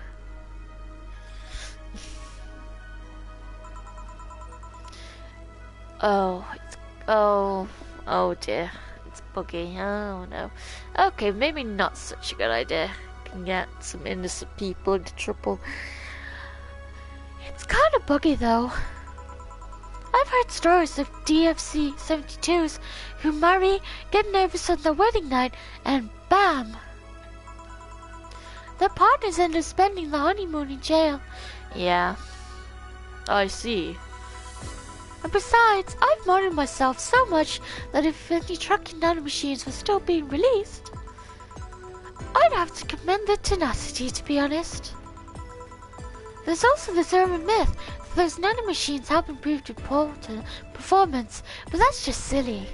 Oh dear. It's buggy. Oh no. Okay, maybe not such a good idea. Can get some innocent people into trouble. It's kind of buggy though. I've heard stories of DFC 72s who marry, get nervous on their wedding night, and bam! Their partners end up spending the honeymoon in jail. Yeah, I see. And besides, I've monitored myself so much that if any tracking nanomachines were still being released, I'd have to commend their tenacity, to be honest. There's also this urban myth that those nanomachines help improve performance, but that's just silly.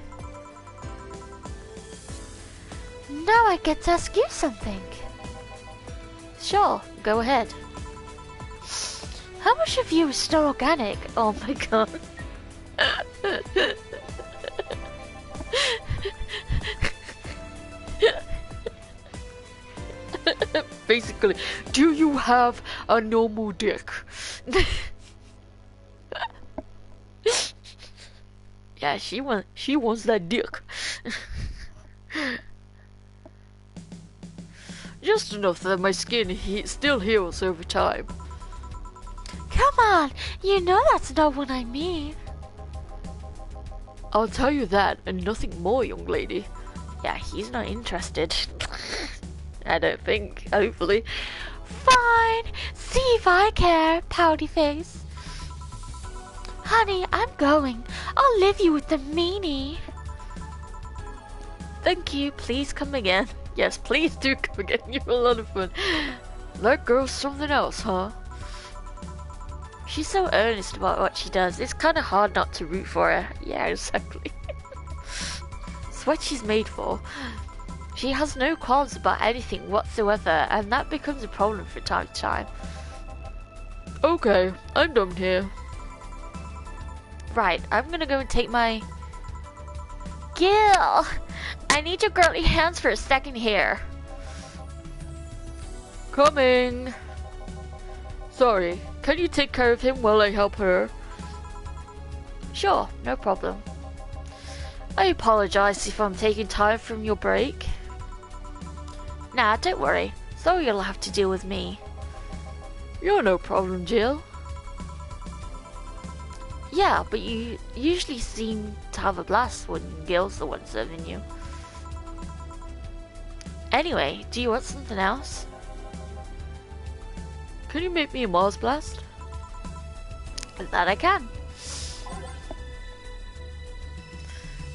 Now I get to ask you something. Sure, go ahead. How much of you is still organic? Oh my god. Basically, do you have a normal dick? Yeah, she wants that dick. Just enough that my skin still heals over time. Come on, you know that's not what I mean. I'll tell you that and nothing more, young lady. Yeah, he's not interested. I don't think, hopefully. Fine, see if I care, pouty face. Honey, I'm going. I'll leave you with the meanie. Thank you, please come again. Yes, please do come again, you're a lot of fun. That girl's something else, huh? She's so earnest about what she does, it's kinda hard not to root for her. Yeah, exactly. It's what she's made for. She has no qualms about anything whatsoever, and that becomes a problem from time to time. Okay, I'm done here. Right, I'm gonna go and take my... Gil! I need your girly hands for a second here. Coming! Sorry, can you take care of him while I help her? Sure, no problem. I apologize if I'm taking time from your break. Nah, don't worry. So you'll have to deal with me. You're no problem, Jill. Yeah, but you usually seem to have a blast when Gil's the one serving you. Anyway, do you want something else? Can you make me a Mars blast? That I can.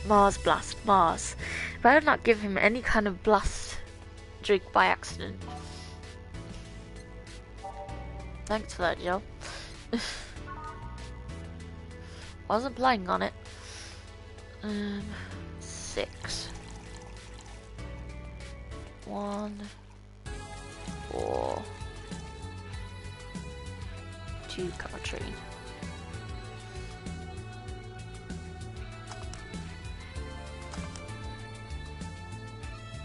Mars blast, Mars. Better not give him any kind of blast drink by accident. Thanks for that, Jill. Wasn't planning on it. 6. 1, 4, 2 country.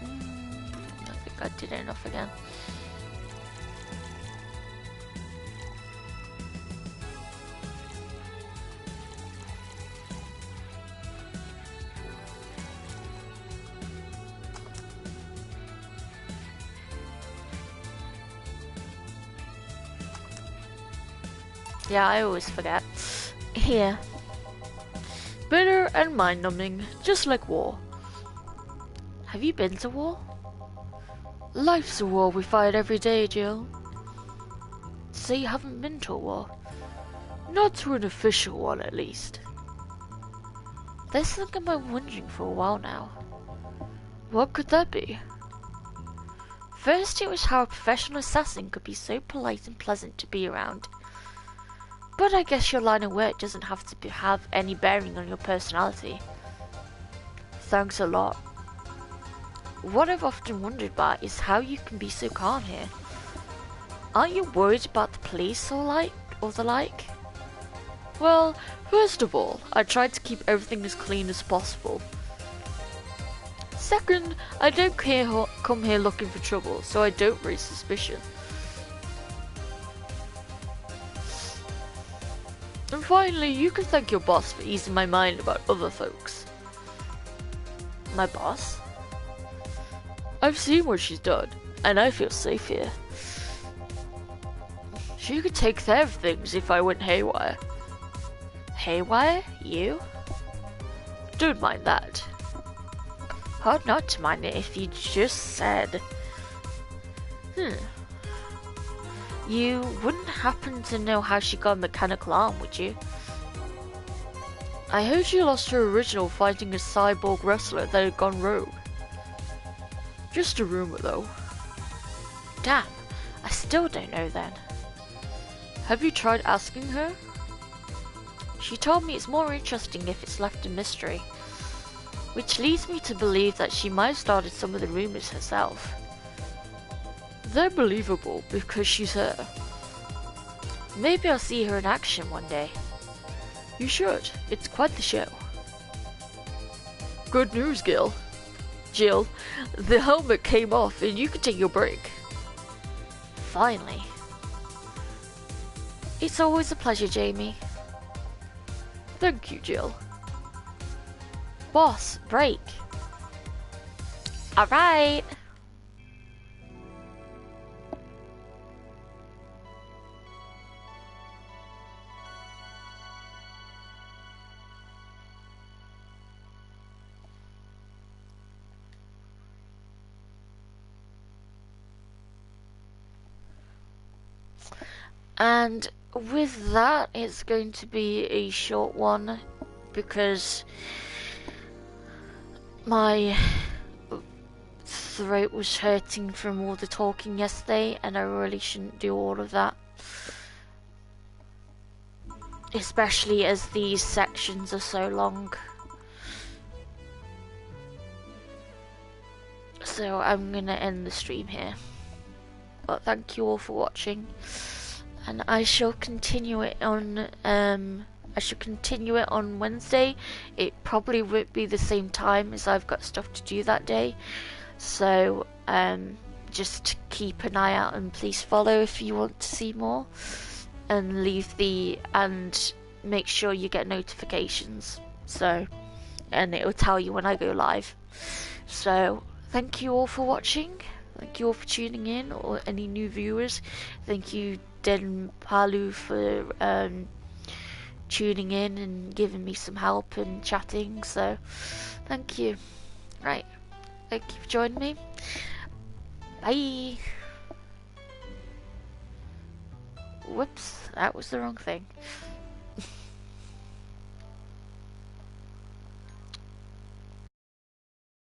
I think I did enough again. Yeah, I always forget. Here. Bitter and mind-numbing, just like war. Have you been to war? Life's a war we fight every day, Jill. So you haven't been to a war? Not to an official one, at least. There's something I've been wondering for a while now. What could that be? First, it was how a professional assassin could be so polite and pleasant to be around. But I guess your line of work doesn't have to have any bearing on your personality. Thanks a lot. What I've often wondered about is how you can be so calm here. Aren't you worried about the police or the like? Well, first of all, I tried to keep everything as clean as possible. Second, I don't come here looking for trouble, so I don't raise suspicion. And finally, you can thank your boss for easing my mind about other folks. My boss? I've seen what she's done, and I feel safe here. She could take care of things if I went haywire. Haywire? You? Don't mind that. Hard not to mind it if you just said... You wouldn't happen to know how she got a mechanical arm, would you? I heard she lost her original fighting a cyborg wrestler that had gone rogue. Just a rumor, though. Damn, I still don't know then. Have you tried asking her? She told me it's more interesting if it's left a mystery. Which leads me to believe that she might have started some of the rumors herself. They're believable because she's her. Maybe I'll see her in action one day. You should. It's quite the show. Good news, Jill. The helmet came off and you can take your break. Finally. It's always a pleasure, Jamie. Thank you, Jill. Boss, break. Alright. And with that, it's going to be a short one because my throat was hurting from all the talking yesterday, and I really shouldn't do all of that. Especially as these sections are so long. So I'm gonna end the stream here. But thank you all for watching. And I shall continue it on Wednesday. It probably won't be the same time as I've got stuff to do that day. So just keep an eye out and please follow if you want to see more. And and make sure you get notifications. And it will tell you when I go live. So thank you all for watching. Thank you all for tuning in, or any new viewers. Thank you, Den Palu, for tuning in and giving me some help and chatting. So thank you. Right. Thank you for joining me. Bye. Whoops, that was the wrong thing.